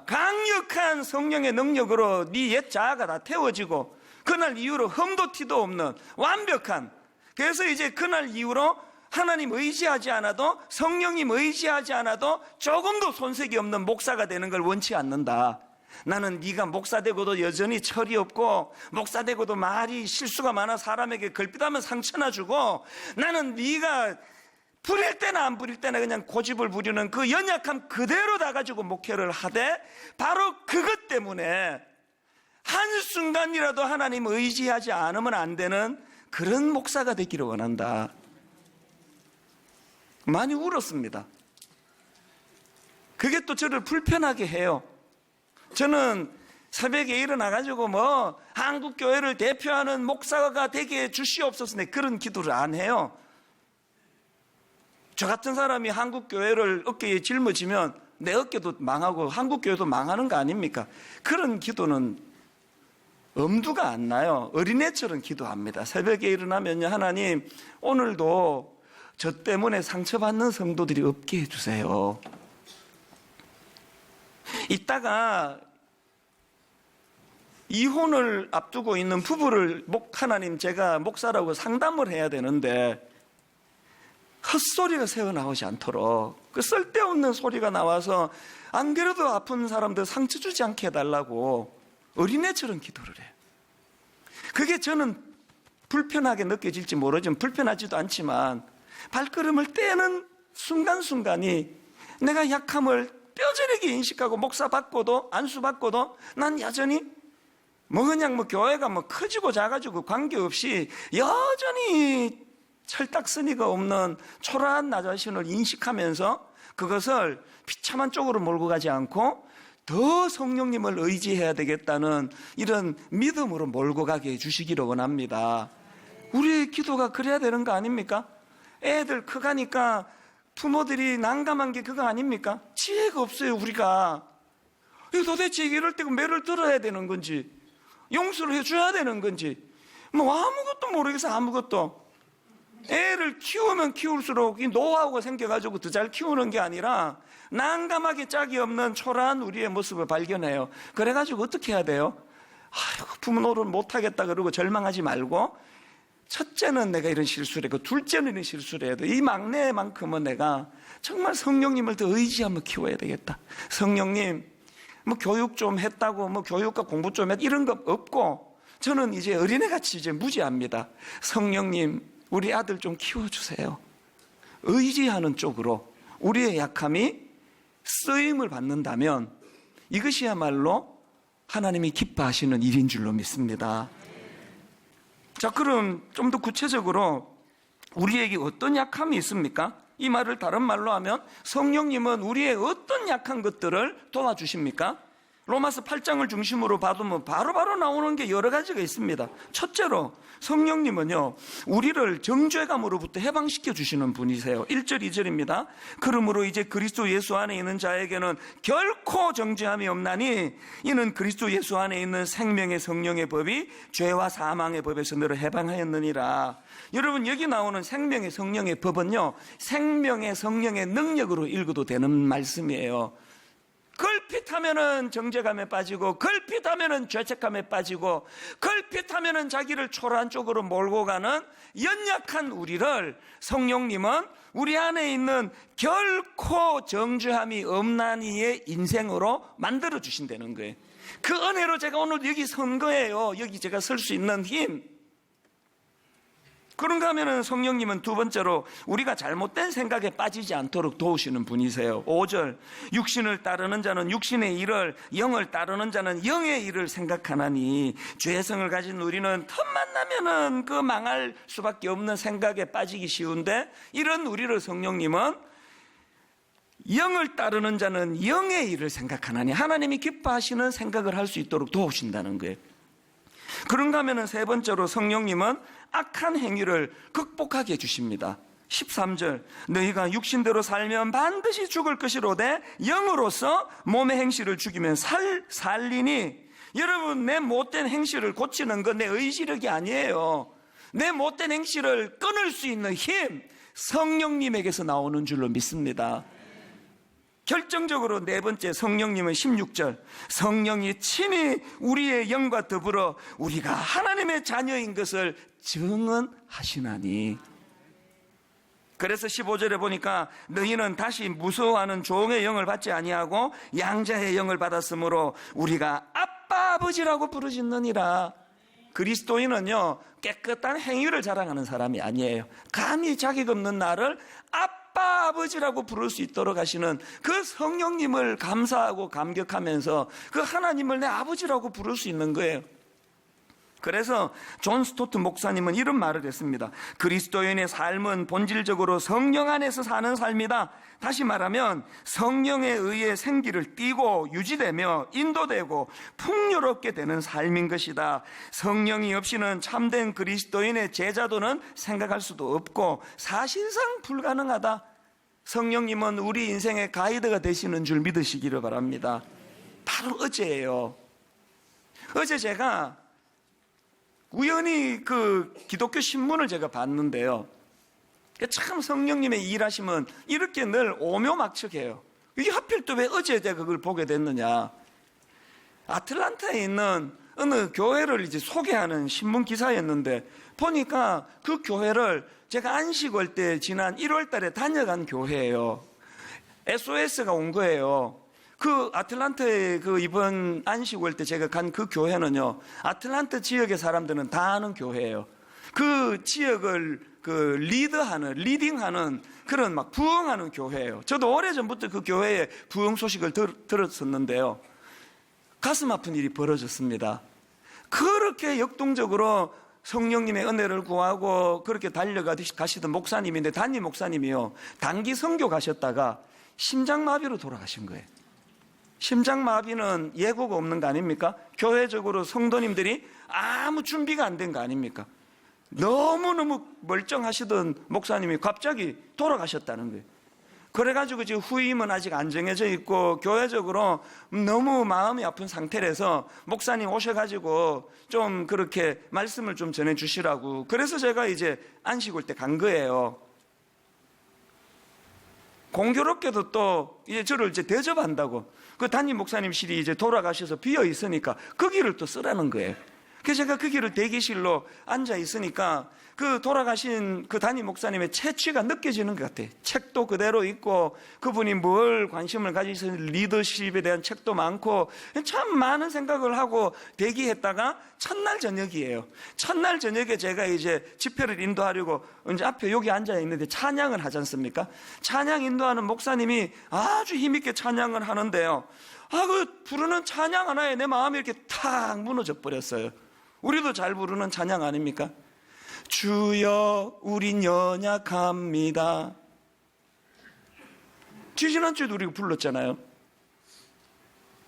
강력한 성령의 능력으로 네 옛 자아가 다 태워지고 그날 이후로 흠도 티도 없는 완벽한, 그래서 이제 그날 이후로 하나님 의지하지 않아도 성령님 의지하지 않아도 조금도 손색이 없는 목사가 되는 걸 원치 않는다. 나는 네가 목사 되고도 여전히 철이 없고 목사 되고도 말이 실수가 많아 사람에게 걸핏하면 상처나 주고 나는 네가 부릴 때나 안 부릴 때나 그냥 고집을 부리는 그 연약함 그대로 다 가지고 목회를 하되 바로 그것 때문에 한순간이라도 하나님 의지하지 않으면 안 되는 그런 목사가 되기를 원한다. 많이 울었습니다. 그게 또 저를 불편하게 해요. 저는 새벽에 일어나가지고 한국교회를 대표하는 목사가 되게 주시옵소서 그런 기도를 안 해요. 저 같은 사람이 한국교회를 어깨에 짊어지면 내 어깨도 망하고 한국교회도 망하는 거 아닙니까? 그런 기도는 엄두가 안 나요. 어린애처럼 기도합니다. 새벽에 일어나면요, 하나님 오늘도 저 때문에 상처받는 성도들이 없게 해주세요. 이따가 이혼을 앞두고 있는 부부를 하나님 제가 목사라고 상담을 해야 되는데 헛소리가 새어나오지 않도록 그 쓸데없는 소리가 나와서 안 그래도 아픈 사람들 상처 주지 않게 해달라고 어린애처럼 기도를 해요. 그게 저는 불편하게 느껴질지 모르지만 불편하지도 않지만 발걸음을 떼는 순간순간이 내가 약함을 뼈저리게 인식하고 목사 받고도 안수 받고도 난 여전히 그냥 교회가 커지고 작아지고 관계없이 여전히 철딱서니가 없는 초라한 나 자신을 인식하면서 그것을 비참한 쪽으로 몰고 가지 않고 더 성령님을 의지해야 되겠다는 이런 믿음으로 몰고 가게 해주시기를 원합니다. 우리의 기도가 그래야 되는 거 아닙니까? 애들 커가니까 부모들이 난감한 게 그거 아닙니까? 지혜가 없어요, 우리가. 도대체 이럴 때 매를 들어야 되는 건지, 용서를 해줘야 되는 건지, 뭐 아무것도 모르겠어, 아무것도. 애를 키우면 키울수록 이 노하우가 생겨가지고 더 잘 키우는 게 아니라 난감하게 짝이 없는 초라한 우리의 모습을 발견해요. 그래가지고 어떻게 해야 돼요? 아이고, 부모 노릇 못하겠다 그러고 절망하지 말고, 첫째는 내가 이런 실수를 했고 둘째는 이런 실수를 해야 돼. 이 막내만큼은 내가 정말 성령님을 더 의지하며 키워야 되겠다. 성령님, 뭐 교육 좀 했다고 뭐 교육과 공부 좀 했다 이런 거 없고, 저는 이제 어린애같이 이제 무지합니다. 성령님, 우리 아들 좀 키워주세요. 의지하는 쪽으로 우리의 약함이 쓰임을 받는다면 이것이야말로 하나님이 기뻐하시는 일인 줄로 믿습니다. 자, 그럼 좀 더 구체적으로 우리에게 어떤 약함이 있습니까? 이 말을 다른 말로 하면 성령님은 우리의 어떤 약한 것들을 도와주십니까? 로마서 8장을 중심으로 봐두면 바로바로 나오는 게 여러 가지가 있습니다. 첫째로 성령님은요, 우리를 정죄감으로부터 해방시켜 주시는 분이세요. 1절 2절입니다. 그러므로 이제 그리스도 예수 안에 있는 자에게는 결코 정죄함이 없나니 이는 그리스도 예수 안에 있는 생명의 성령의 법이 죄와 사망의 법에서 너를 해방하였느니라. 여러분, 여기 나오는 생명의 성령의 법은요, 생명의 성령의 능력으로 읽어도 되는 말씀이에요. 걸핏하면은 정죄감에 빠지고, 걸핏하면은 죄책감에 빠지고, 걸핏하면은 자기를 초라한 쪽으로 몰고 가는 연약한 우리를 성령님은 우리 안에 있는 결코 정죄함이 없나니의 인생으로 만들어 주신다는 거예요. 그 은혜로 제가 오늘 여기 선 거예요. 여기 제가 설 수 있는 힘. 그런가 하면은 성령님은 두 번째로 우리가 잘못된 생각에 빠지지 않도록 도우시는 분이세요. 5절, 육신을 따르는 자는 육신의 일을, 영을 따르는 자는 영의 일을 생각하나니, 죄성을 가진 우리는 틈만 나면은 그 망할 수밖에 없는 생각에 빠지기 쉬운데, 이런 우리를 성령님은 영을 따르는 자는 영의 일을 생각하나니, 하나님이 기뻐하시는 생각을 할 수 있도록 도우신다는 거예요. 그런가 하면 세 번째로 성령님은 악한 행위를 극복하게 해주십니다. 13절, 너희가 육신대로 살면 반드시 죽을 것이로되 영으로서 몸의 행실을 죽이면 살리니. 여러분, 내 못된 행실을 고치는 건 내 의지력이 아니에요. 내 못된 행실을 끊을 수 있는 힘, 성령님에게서 나오는 줄로 믿습니다. 결정적으로 네 번째, 성령님은 16절, 성령이 친히 우리의 영과 더불어 우리가 하나님의 자녀인 것을 증언하시나니. 그래서 15절에 보니까 너희는 다시 무서워하는 종의 영을 받지 아니하고 양자의 영을 받았으므로 우리가 아빠 아버지라고 부르짖느니라. 그리스도인은요, 깨끗한 행위를 자랑하는 사람이 아니에요. 감히 자격 없는 나를 아빠 아버지라고 부를 수 있도록 하시는 그 성령님을 감사하고 감격하면서 그 하나님을 내 아버지라고 부를 수 있는 거예요. 그래서 존 스토트 목사님은 이런 말을 했습니다. 그리스도인의 삶은 본질적으로 성령 안에서 사는 삶이다. 다시 말하면 성령에 의해 생기를 띠고 유지되며 인도되고 풍요롭게 되는 삶인 것이다. 성령이 없이는 참된 그리스도인의 제자도는 생각할 수도 없고 사실상 불가능하다. 성령님은 우리 인생의 가이드가 되시는 줄 믿으시기를 바랍니다. 바로 어제예요. 어제 제가 우연히 그 기독교 신문을 제가 봤는데요, 참 성령님의 일하시면 이렇게 늘 오묘막측해요. 이게 하필 또 왜 어제 제가 그걸 보게 됐느냐. 아틀란타에 있는 어느 교회를 이제 소개하는 신문 기사였는데, 보니까 그 교회를 제가 안식월 때 지난 1월 달에 다녀간 교회예요. SOS가 온 거예요. 그 아틀란타에 그 이번 안식월 때 제가 간 그 교회는요, 아틀란타 지역의 사람들은 다 아는 교회예요. 그 지역을 그 리딩하는 그런 막 부흥하는 교회예요. 저도 오래전부터 그 교회의 부흥 소식을 들었었는데요, 가슴 아픈 일이 벌어졌습니다. 그렇게 역동적으로 성령님의 은혜를 구하고 그렇게 달려가시던 목사님인데, 담임 목사님이요, 단기 선교 가셨다가 심장마비로 돌아가신 거예요. 심장마비는 예고가 없는 거 아닙니까? 교회적으로 성도님들이 아무 준비가 안 된 거 아닙니까? 너무너무 멀쩡하시던 목사님이 갑자기 돌아가셨다는 거예요. 그래가지고 지금 후임은 아직 안 정해져 있고 교회적으로 너무 마음이 아픈 상태라서 목사님 오셔가지고 좀 그렇게 말씀을 좀 전해주시라고. 그래서 제가 이제 안식 올 때 간 거예요. 공교롭게도 또 이제 저를 이제 대접한다고 그 담임 목사님실이 이제 돌아가셔서 비어 있으니까 거기를 또 쓰라는 거예요. 그래서 제가 거기를 대기실로 앉아 있으니까 그 돌아가신 그 담임 목사님의 채취가 느껴지는 것 같아요. 책도 그대로 있고 그분이 뭘 관심을 가지신 리더십에 대한 책도 많고 참 많은 생각을 하고 대기했다가 첫날 저녁이에요. 첫날 저녁에 제가 이제 집회를 인도하려고 이제 앞에 여기 앉아 있는데 찬양을 하지 않습니까? 찬양 인도하는 목사님이 아주 힘있게 찬양을 하는데요. 그 부르는 찬양 하나에 내 마음이 이렇게 탁 무너져 버렸어요. 우리도 잘 부르는 찬양 아닙니까? 주여 우린 연약합니다. 지난주에도 우리가 불렀잖아요.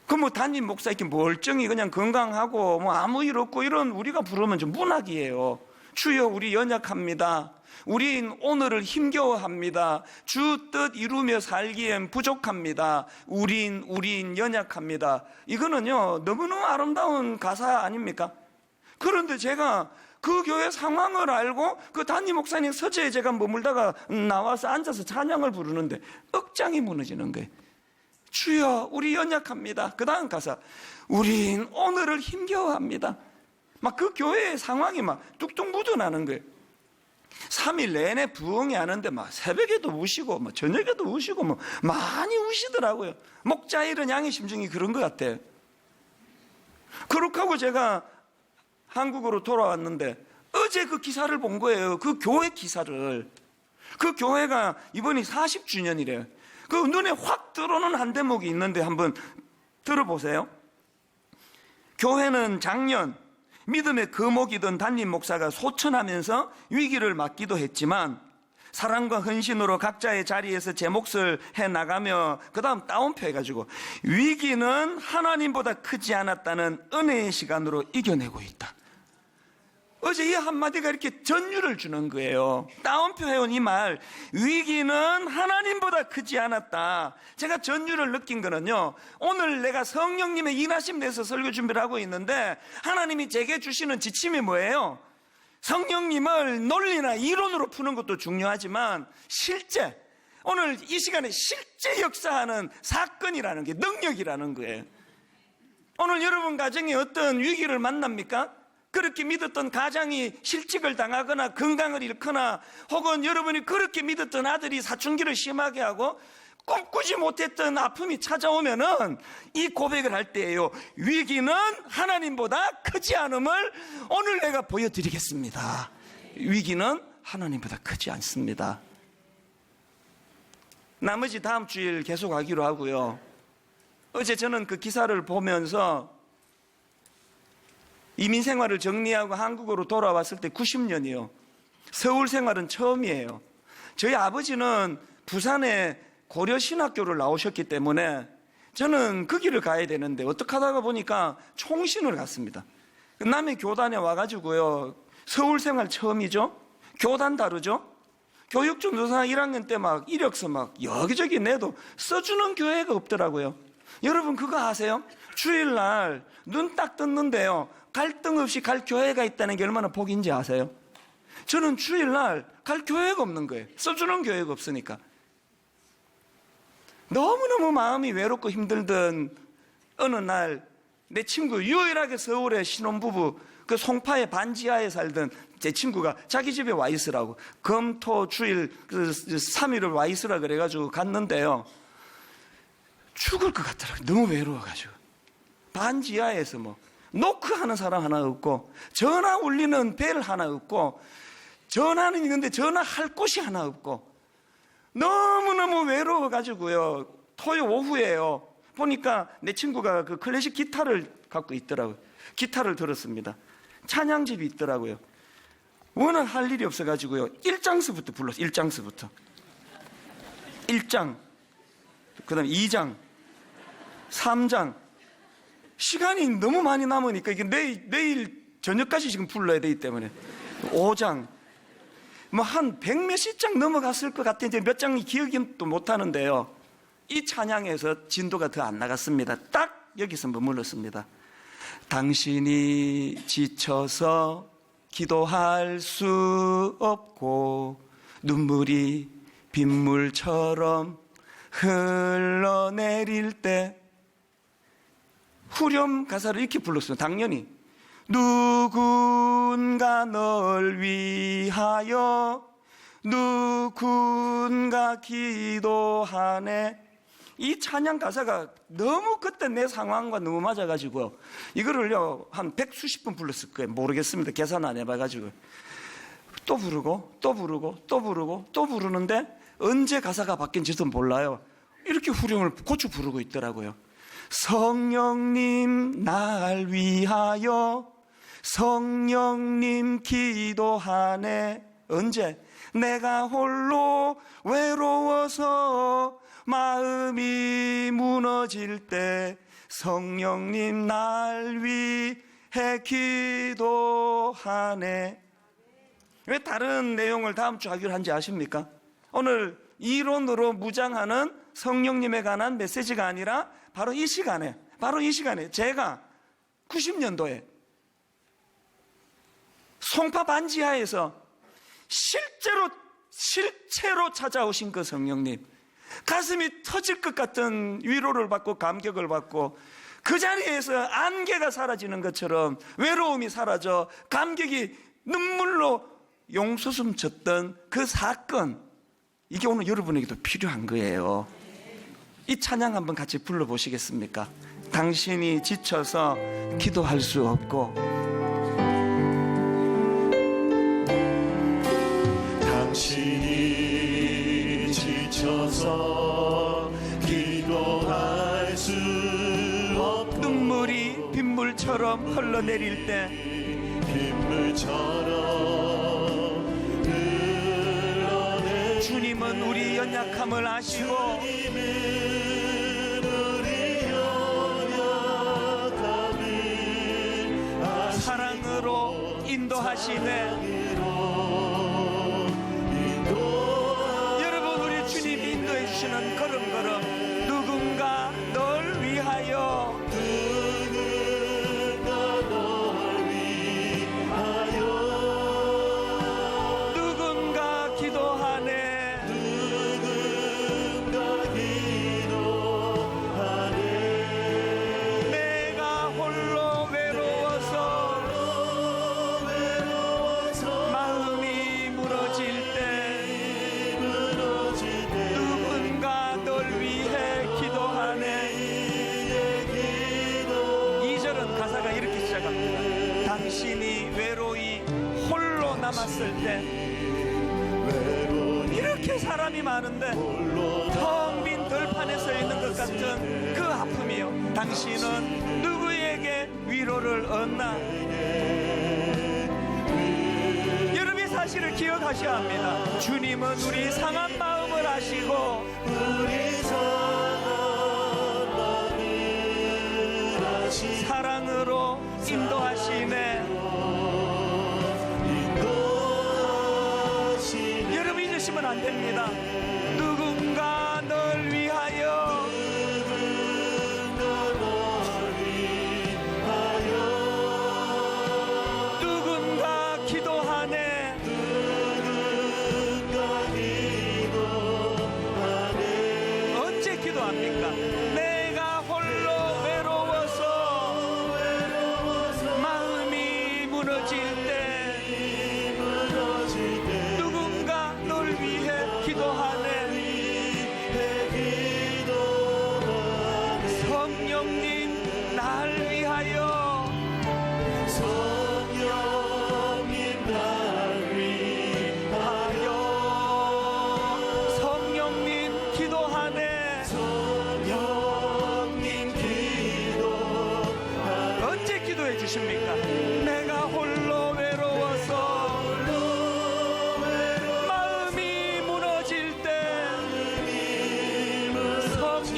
그 뭐 담임 목사 이렇게 멀쩡히 그냥 건강하고 뭐 아무 일 없고 이런 우리가 부르면 좀 문학이에요. 주여 우리 연약합니다. 우린 오늘을 힘겨워합니다. 주 뜻 이루며 살기엔 부족합니다. 우린 연약합니다. 이거는요 너무너무 아름다운 가사 아닙니까? 그런데 제가 그 교회 상황을 알고 그 담임 목사님 서재에 제가 머물다가 나와서 앉아서 찬양을 부르는데 억장이 무너지는 거예요. 주여 우리 연약합니다. 그 다음 가사 우린 오늘을 힘겨워합니다. 막 그 교회의 상황이 막 뚝뚝 묻어나는 거예요. 3일 내내 부흥이 하는데 막 새벽에도 우시고 막 저녁에도 우시고 뭐 많이 우시더라고요. 목자 잃은 양의 심정이 그런 것 같아요. 그렇게 하고 제가 한국으로 돌아왔는데 어제 그 기사를 본 거예요. 그 교회 기사를. 그 교회가 이번이 40주년이래요. 그 눈에 확 들어오는 한 대목이 있는데 한번 들어보세요. 교회는 작년 믿음의 거목이던 담임 목사가 소천하면서 위기를 맞기도 했지만 사랑과 헌신으로 각자의 자리에서 제 몫을 해나가며 그 다음 따옴표 해가지고 위기는 하나님보다 크지 않았다는 은혜의 시간으로 이겨내고 있다. 어제 이 한마디가 이렇게 전율을 주는 거예요. 따옴표 해온 이 말, 위기는 하나님보다 크지 않았다. 제가 전율을 느낀 거는요, 오늘 내가 성령님의 인하심 내서 설교 준비를 하고 있는데 하나님이 제게 주시는 지침이 뭐예요? 성령님을 논리나 이론으로 푸는 것도 중요하지만 실제 오늘 이 시간에 실제 역사하는 사건이라는 게 능력이라는 거예요. 오늘 여러분 가정에 어떤 위기를 만납니까? 그렇게 믿었던 가장이 실직을 당하거나 건강을 잃거나 혹은 여러분이 그렇게 믿었던 아들이 사춘기를 심하게 하고 꿈꾸지 못했던 아픔이 찾아오면은 이 고백을 할 때예요. 위기는 하나님보다 크지 않음을 오늘 내가 보여드리겠습니다. 위기는 하나님보다 크지 않습니다. 나머지 다음 주일 계속 하기로 하고요. 어제 저는 그 기사를 보면서 이민 생활을 정리하고 한국으로 돌아왔을 때 90년이요. 서울 생활은 처음이에요. 저희 아버지는 부산에 고려신학교를 나오셨기 때문에 저는 그 길을 가야 되는데 어떻게 하다가 보니까 총신을 갔습니다. 남의 교단에 와가지고요. 서울 생활 처음이죠. 교단 다르죠. 교육전도사 1학년 때 막 이력서 막 여기저기 내도 써주는 교회가 없더라고요. 여러분 그거 아세요? 주일날 눈 딱 떴는데요. 갈등 없이 갈 교회가 있다는 게 얼마나 복인지 아세요? 저는 주일날 갈 교회가 없는 거예요. 써주는 교회가 없으니까. 너무너무 마음이 외롭고 힘들던 어느 날 내 친구 유일하게 서울의 신혼부부 그 송파의 반지하에 살던 제 친구가 자기 집에 와 있으라고 금, 토, 주일 그 3일을 와 있으라 그래가지고 갔는데요. 죽을 것 같더라고요. 너무 외로워가지고. 반지하에서 뭐 노크하는 사람 하나 없고 전화 울리는 벨 하나 없고 전화는 있는데 전화할 곳이 하나 없고 너무너무 외로워가지고요. 토요 오후에요. 보니까 내 친구가 그 클래식 기타를 갖고 있더라고요. 기타를 들었습니다. 찬양집이 있더라고요. 워낙 할 일이 없어가지고요. 1장서부터 불렀어요. 1장서부터. 1장 그다음에 2장, 3장. 시간이 너무 많이 남으니까 이게 내일 저녁까지 지금 불러야 되기 때문에 5장, 뭐 한 100몇십 장 넘어갔을 것 같아. 이제 몇 장이 기억이 또 못하는데요. 이 찬양에서 진도가 더 안 나갔습니다. 딱 여기서 머물렀습니다. 당신이 지쳐서 기도할 수 없고 눈물이 빗물처럼 흘러내릴 때, 후렴 가사를 이렇게 불렀어요. 당연히 누군가 널 위하여 누군가 기도하네. 이 찬양 가사가 너무 그때 내 상황과 너무 맞아가지고 이거를요 한 100수십 번 불렀을 거예요. 모르겠습니다. 계산 안 해봐가지고 또 부르고 또 부르고 또 부르고 또 부르는데 언제 가사가 바뀐지도 몰라요. 이렇게 후렴을 고추 부르고 있더라고요. 성령님 날 위하여 성령님 기도하네. 언제? 내가 홀로 외로워서 마음이 무너질 때 성령님 날 위해 기도하네. 왜 다른 내용을 다음 주 하기로 한지 아십니까? 오늘 이론으로 무장하는 성령님에 관한 메시지가 아니라 바로 이 시간에 제가 90년도에 송파 반지하에서 실체로 찾아오신 그 성령님, 가슴이 터질 것 같은 위로를 받고 감격을 받고 그 자리에서 안개가 사라지는 것처럼 외로움이 사라져 감격이 눈물로 용솟음 쳤던 그 사건, 이게 오늘 여러분에게도 필요한 거예요. 이 찬양 한번 같이 불러보시겠습니까? 당신이 지쳐서 기도할 수 없고 당신이 지쳐서 기도할 수 없고 눈물이 빗물처럼 흘러내릴 때 빗물처럼 흘러내릴 주님은 우리 연약함을 아시고 사랑으로 인도하시네. 여러분, 우리 주님이 인도해 주시는 걸음걸음, 누군가 널 위하여 누군가 기도하네. 내가 홀로 외로워서 마음이 무너질 때 누군가 널 위해 기도하네. 2절은 가사가 이렇게 시작합니다. 당신이 외로이 홀로 남았을 때, 이렇게 사람이 많은데 텅 빈 들판에 서 있는 것 같은 그 아픔이요, 당신은 누구에게 위로를 얻나? 여러분이 사실을 기억하셔야 합니다. 주님은 우리 상한 마음을 아시고 사랑으로 인도하시네. 여러분 잊으시면 안 됩니다. 누군가 널 위하여 누군가 기도하네. 언제 기도합니까? 내가 홀로 외로워서 마음이 무너질 때 누군가 널 위해 기도하네. 성령님 날 위하여 성령님 기도하네. 언제 기도해 주십니까? 내가 홀로 외로워서 마음이 무너질 때 성령님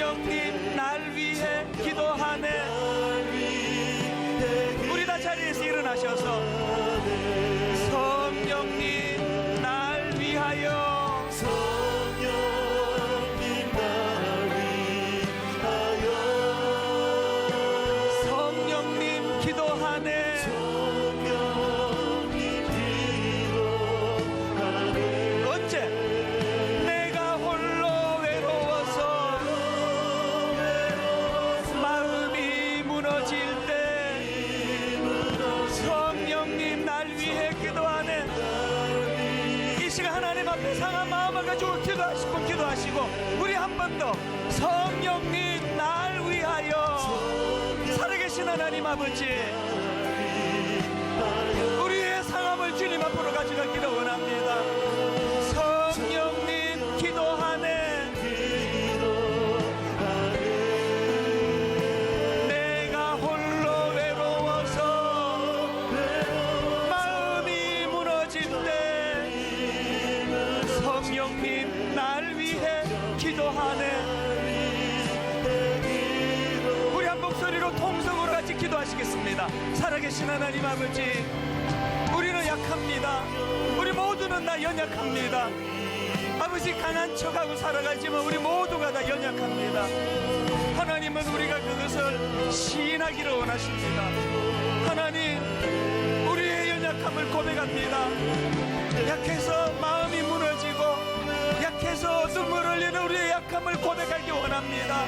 앞에 상한 마음을 가지고 기도하시고 우리 한 번 더 성령님 날 위하여 살아계신 하나님 아버지, 우리의 상함을 주님 앞으로 가져가기를 원합니다. 성령님 기도하네. 내가 홀로 외로워서 마음이 무너질 때 성령님 날 위해 기도하네. 우리 한 목소리로 통성으로 같이 기도하시겠습니다. 살아계신 하나님 아버지, 우리는 약합니다. 우리 모두는 다 연약합니다. 아버지, 강한 척하고 살아가지만 우리 모두가 다 연약합니다. 하나님은 우리가 그것을 시인하기를 원하십니다. 하나님, 우리의 연약함을 고백합니다. 약해서 마음이 무너지고 약해서 눈물 흘리는 우리의 약함을 고백하기 원합니다.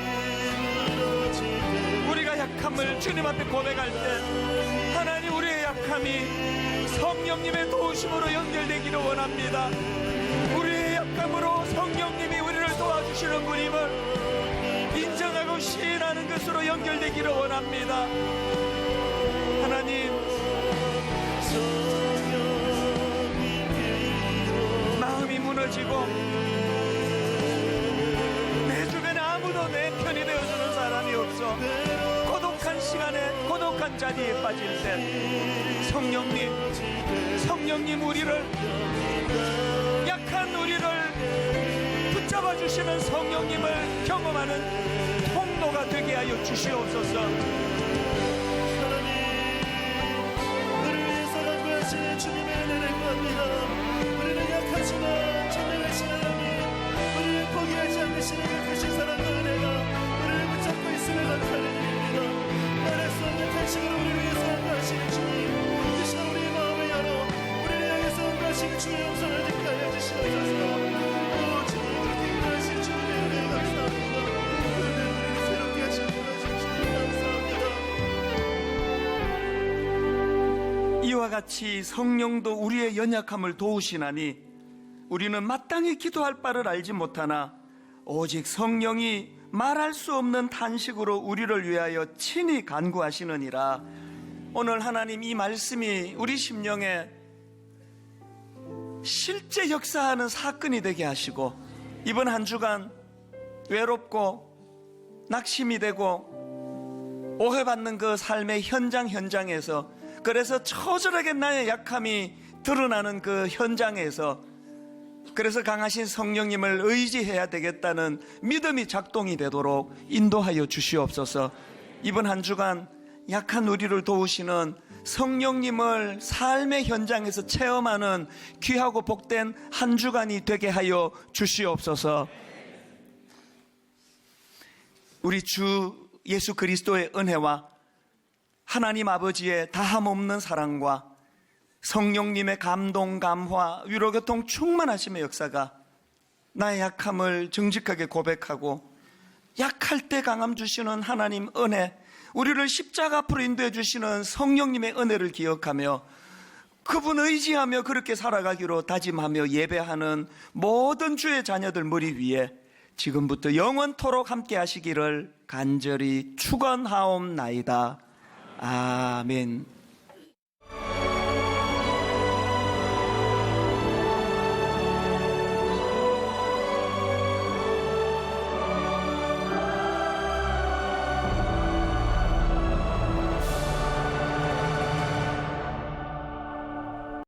우리가 약함을 주님 앞에 고백할 때 하나님, 우리의 약함이 성령님의 도우심으로 연결되기를 원합니다. 우리의 약함으로 성령님이 우리를 도와주시는 분임을 인정하고 시인하는 것으로 연결되기를 원합니다. 하나님, 마음이 무너지고 내 주변에 아무도 내 편이 되어주는 사람이 없어 고독한 시간에 고독한 자리에 빠질 때 성령님 우리를, 약한 우리를 붙잡아 주시는 성령님을 경험하는 통로가 되게 하여 주시옵소서. 우리를 위해서 간구하시는 주님의 은혜를 구합니다. 우리는 약하지만 전능하신 하나님, 우리를 포기하지 않으시는 그 크신 사랑과 은혜가 우리를 붙잡고 있음을 감사를 드립니다. 말할 수 없는 탄식으로 우리를 위해서 간구하시는 주님, 이 시간 우리의 마음을 열어 우리를 향해서 간구하시는 주의 영성을 듣게 하여 주시옵소서. 오 주님, 그렇게 인도하신 주님의 은혜에 감사합니다. 오늘 우리를 새롭게 하시는 주님 감사합니다. 이와 같이 성령도 우리의 연약함을 도우시나니 우리는 마땅히 기도할 바를 알지 못하나 오직 성령이 말할 수 없는 탄식으로 우리를 위하여 친히 간구하시느니라. 오늘 하나님, 이 말씀이 우리 심령에 실제 역사하는 사건이 되게 하시고 이번 한 주간 외롭고 낙심이 되고 오해받는 그 삶의 현장에서, 그래서 처절하게 나의 약함이 드러나는 그 현장에서, 그래서 강하신 성령님을 의지해야 되겠다는 믿음이 작동이 되도록 인도하여 주시옵소서. 이번 한 주간 약한 우리를 도우시는 성령님을 삶의 현장에서 체험하는 귀하고 복된 한 주간이 되게 하여 주시옵소서. 우리 주 예수 그리스도의 은혜와 하나님 아버지의 다함없는 사랑과 성령님의 감동, 감화, 위로교통 충만하심의 역사가 나의 약함을 정직하게 고백하고 약할 때 강함 주시는 하나님 은혜, 우리를 십자가 앞으로 인도해 주시는 성령님의 은혜를 기억하며 그분 의지하며 그렇게 살아가기로 다짐하며 예배하는 모든 주의 자녀들 머리 위에 지금부터 영원토록 함께 하시기를 간절히 축원하옵나이다. 아멘.